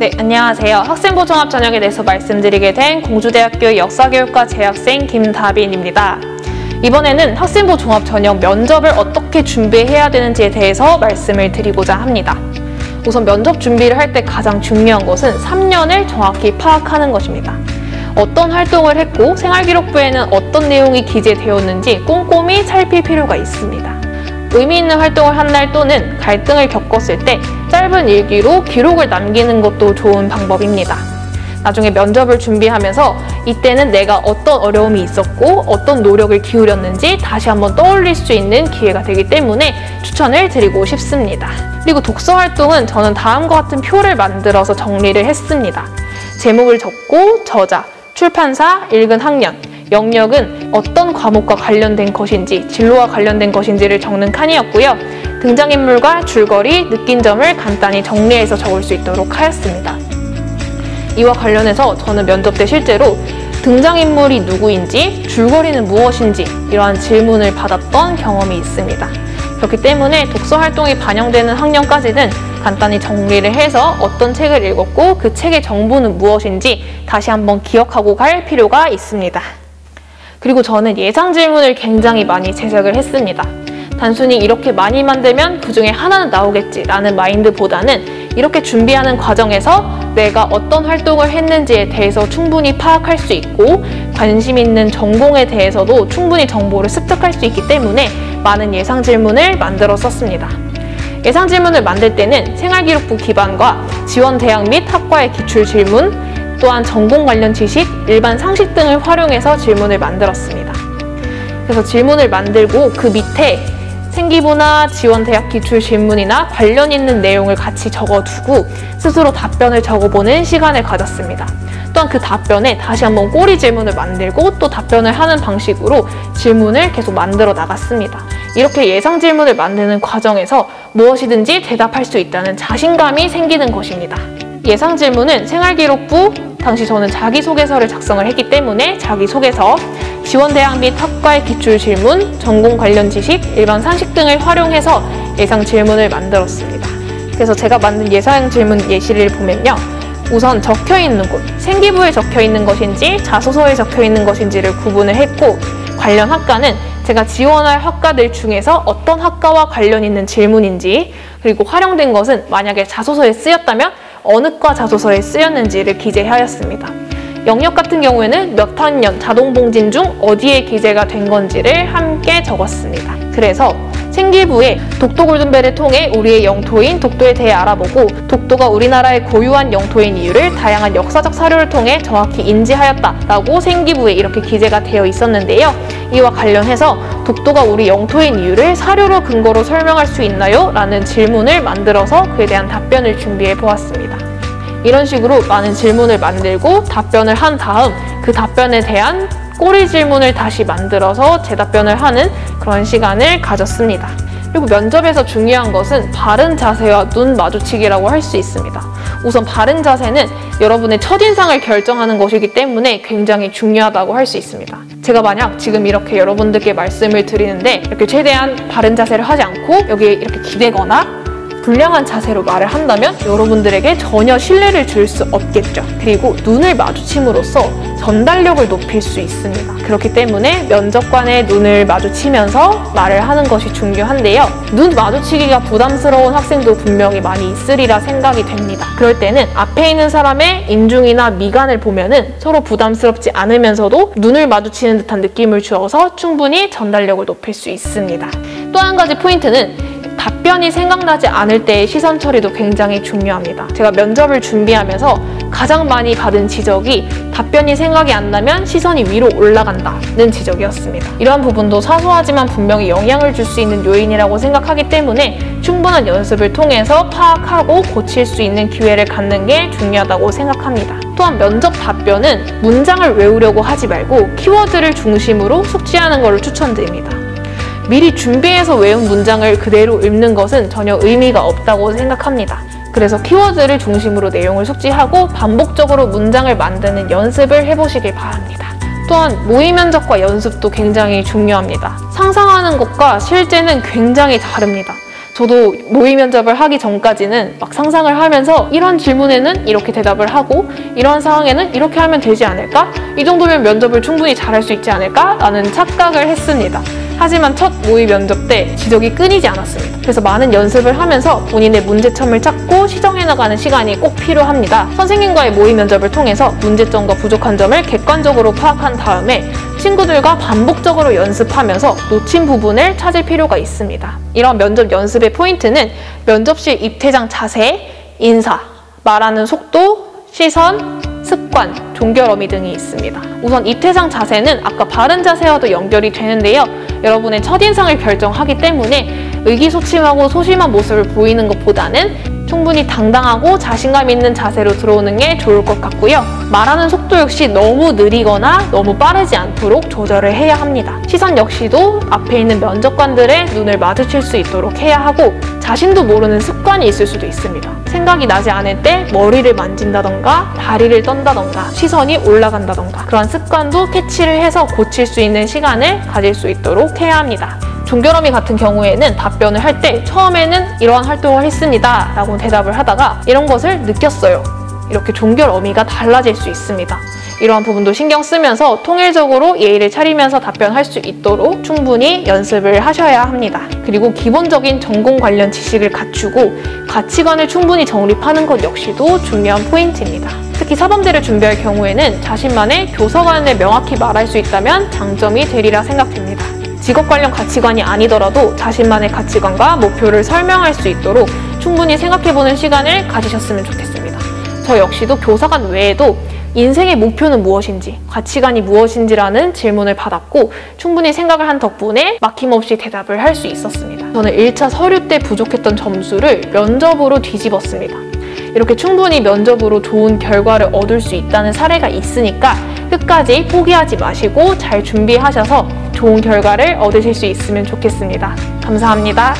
네, 안녕하세요. 학생부 종합 전형에 대해서 말씀드리게 된 공주대학교 역사교육과 재학생 김다빈입니다. 이번에는 학생부 종합 전형 면접을 어떻게 준비해야 되는지에 대해서 말씀을 드리고자 합니다. 우선 면접 준비를 할 때 가장 중요한 것은 3년을 정확히 파악하는 것입니다. 어떤 활동을 했고 생활기록부에는 어떤 내용이 기재되었는지 꼼꼼히 살필 필요가 있습니다. 의미 있는 활동을 한 날 또는 갈등을 겪었을 때 짧은 일기로 기록을 남기는 것도 좋은 방법입니다. 나중에 면접을 준비하면서 이때는 내가 어떤 어려움이 있었고 어떤 노력을 기울였는지 다시 한번 떠올릴 수 있는 기회가 되기 때문에 추천을 드리고 싶습니다. 그리고 독서 활동은 저는 다음과 같은 표를 만들어서 정리를 했습니다. 제목을 적고 저자, 출판사, 읽은 학년, 영역은 어떤 과목과 관련된 것인지, 진로와 관련된 것인지를 적는 칸이었고요. 등장인물과 줄거리, 느낀 점을 간단히 정리해서 적을 수 있도록 하였습니다. 이와 관련해서 저는 면접 때 실제로 등장인물이 누구인지, 줄거리는 무엇인지 이러한 질문을 받았던 경험이 있습니다. 그렇기 때문에 독서 활동이 반영되는 학년까지는 간단히 정리를 해서 어떤 책을 읽었고 그 책의 정보는 무엇인지 다시 한번 기억하고 갈 필요가 있습니다. 그리고 저는 예상 질문을 굉장히 많이 제작을 했습니다. 단순히 이렇게 많이 만들면 그 중에 하나는 나오겠지라는 마인드보다는 이렇게 준비하는 과정에서 내가 어떤 활동을 했는지에 대해서 충분히 파악할 수 있고 관심 있는 전공에 대해서도 충분히 정보를 습득할 수 있기 때문에 많은 예상 질문을 만들어 썼습니다. 예상 질문을 만들 때는 생활기록부 기반과 지원 대학 및 학과의 기출 질문, 또한 전공 관련 지식, 일반 상식 등을 활용해서 질문을 만들었습니다. 그래서 질문을 만들고 그 밑에 생기부나 지원 대학 기출 질문이나 관련 있는 내용을 같이 적어두고 스스로 답변을 적어보는 시간을 가졌습니다. 또한 그 답변에 다시 한번 꼬리 질문을 만들고 또 답변을 하는 방식으로 질문을 계속 만들어 나갔습니다. 이렇게 예상 질문을 만드는 과정에서 무엇이든지 대답할 수 있다는 자신감이 생기는 것입니다. 예상 질문은 생활기록부, 당시 저는 자기소개서를 작성을 했기 때문에 자기소개서, 지원대학 및 학과의 기출 질문, 전공 관련 지식, 일반 상식 등을 활용해서 예상 질문을 만들었습니다. 그래서 제가 만든 예상 질문 예시를 보면요. 우선 적혀있는 곳, 생기부에 적혀있는 것인지 자소서에 적혀있는 것인지를 구분을 했고 관련 학과는 제가 지원할 학과들 중에서 어떤 학과와 관련 있는 질문인지, 그리고 활용된 것은 만약에 자소서에 쓰였다면 어느 과 자소서에 쓰였는지를 기재하였습니다. 영역 같은 경우에는 몇 학년, 자동봉진 중 어디에 기재가 된 건지를 함께 적었습니다. 그래서 생기부에 독도 골든벨을 통해 우리의 영토인 독도에 대해 알아보고 독도가 우리나라의 고유한 영토인 이유를 다양한 역사적 사료를 통해 정확히 인지하였다라고 생기부에 이렇게 기재가 되어 있었는데요. 이와 관련해서 독도가 우리 영토인 이유를 사료로 근거로 설명할 수 있나요? 라는 질문을 만들어서 그에 대한 답변을 준비해 보았습니다. 이런 식으로 많은 질문을 만들고 답변을 한 다음 그 답변에 대한 꼬리 질문을 다시 만들어서 재답변을 하는 그런 시간을 가졌습니다. 그리고 면접에서 중요한 것은 바른 자세와 눈 마주치기라고 할 수 있습니다. 우선 바른 자세는 여러분의 첫인상을 결정하는 것이기 때문에 굉장히 중요하다고 할 수 있습니다. 제가 만약 지금 이렇게 여러분들께 말씀을 드리는데 이렇게 최대한 바른 자세를 하지 않고 여기에 이렇게 기대거나 불량한 자세로 말을 한다면 여러분들에게 전혀 신뢰를 줄 수 없겠죠. 그리고 눈을 마주침으로써 전달력을 높일 수 있습니다. 그렇기 때문에 면접관의 눈을 마주치면서 말을 하는 것이 중요한데요. 눈 마주치기가 부담스러운 학생도 분명히 많이 있으리라 생각이 됩니다. 그럴 때는 앞에 있는 사람의 인중이나 미간을 보면은 서로 부담스럽지 않으면서도 눈을 마주치는 듯한 느낌을 주어서 충분히 전달력을 높일 수 있습니다. 또 한 가지 포인트는 답변이 생각나지 않을 때의 시선 처리도 굉장히 중요합니다. 제가 면접을 준비하면서 가장 많이 받은 지적이 답변이 생각이 안 나면 시선이 위로 올라간다는 지적이었습니다. 이러한 부분도 사소하지만 분명히 영향을 줄 수 있는 요인이라고 생각하기 때문에 충분한 연습을 통해서 파악하고 고칠 수 있는 기회를 갖는 게 중요하다고 생각합니다. 또한 면접 답변은 문장을 외우려고 하지 말고 키워드를 중심으로 숙지하는 것을 추천드립니다. 미리 준비해서 외운 문장을 그대로 읽는 것은 전혀 의미가 없다고 생각합니다. 그래서 키워드를 중심으로 내용을 숙지하고 반복적으로 문장을 만드는 연습을 해보시길 바랍니다. 또한 모의 면접과 연습도 굉장히 중요합니다. 상상하는 것과 실제는 굉장히 다릅니다. 저도 모의 면접을 하기 전까지는 막 상상을 하면서 이런 질문에는 이렇게 대답을 하고 이런 상황에는 이렇게 하면 되지 않을까? 이 정도면 면접을 충분히 잘할 수 있지 않을까? 라는 착각을 했습니다. 하지만 첫 모의 면접 때 지적이 끊이지 않았습니다. 그래서 많은 연습을 하면서 본인의 문제점을 찾고 시정해 나가는 시간이 꼭 필요합니다. 선생님과의 모의 면접을 통해서 문제점과 부족한 점을 객관적으로 파악한 다음에 친구들과 반복적으로 연습하면서 놓친 부분을 찾을 필요가 있습니다. 이런 면접 연습의 포인트는 면접실 입퇴장 자세, 인사, 말하는 속도, 시선, 습관, 종결어미 등이 있습니다. 우선 입퇴장 자세는 아까 바른 자세와도 연결이 되는데요. 여러분의 첫인상을 결정하기 때문에 의기소침하고 소심한 모습을 보이는 것보다는 충분히 당당하고 자신감 있는 자세로 들어오는 게 좋을 것 같고요. 말하는 속도 역시 너무 느리거나 너무 빠르지 않도록 조절을 해야 합니다. 시선 역시도 앞에 있는 면접관들의 눈을 마주칠 수 있도록 해야 하고 자신도 모르는 습관이 있을 수도 있습니다. 생각이 나지 않을 때 머리를 만진다던가 다리를 떤다던가 시선이 올라간다던가 그런 습관도 캐치를 해서 고칠 수 있는 시간을 가질 수 있도록 해야 합니다. 종결어미 같은 경우에는 답변을 할 때 처음에는 이러한 활동을 했습니다 라고 대답을 하다가 이런 것을 느꼈어요. 이렇게 종결어미가 달라질 수 있습니다. 이러한 부분도 신경 쓰면서 통일적으로 예의를 차리면서 답변할 수 있도록 충분히 연습을 하셔야 합니다. 그리고 기본적인 전공 관련 지식을 갖추고 가치관을 충분히 정립하는 것 역시도 중요한 포인트입니다. 특히 사범대를 준비할 경우에는 자신만의 교서관을 명확히 말할 수 있다면 장점이 되리라 생각됩니다. 직업 관련 가치관이 아니더라도 자신만의 가치관과 목표를 설명할 수 있도록 충분히 생각해보는 시간을 가지셨으면 좋겠습니다. 저 역시도 교사관 외에도 인생의 목표는 무엇인지, 가치관이 무엇인지라는 질문을 받았고 충분히 생각을 한 덕분에 막힘없이 대답을 할 수 있었습니다. 저는 1차 서류 때 부족했던 점수를 면접으로 뒤집었습니다. 이렇게 충분히 면접으로 좋은 결과를 얻을 수 있다는 사례가 있으니까 끝까지 포기하지 마시고 잘 준비하셔서 좋은 결과를 얻으실 수 있으면 좋겠습니다. 감사합니다.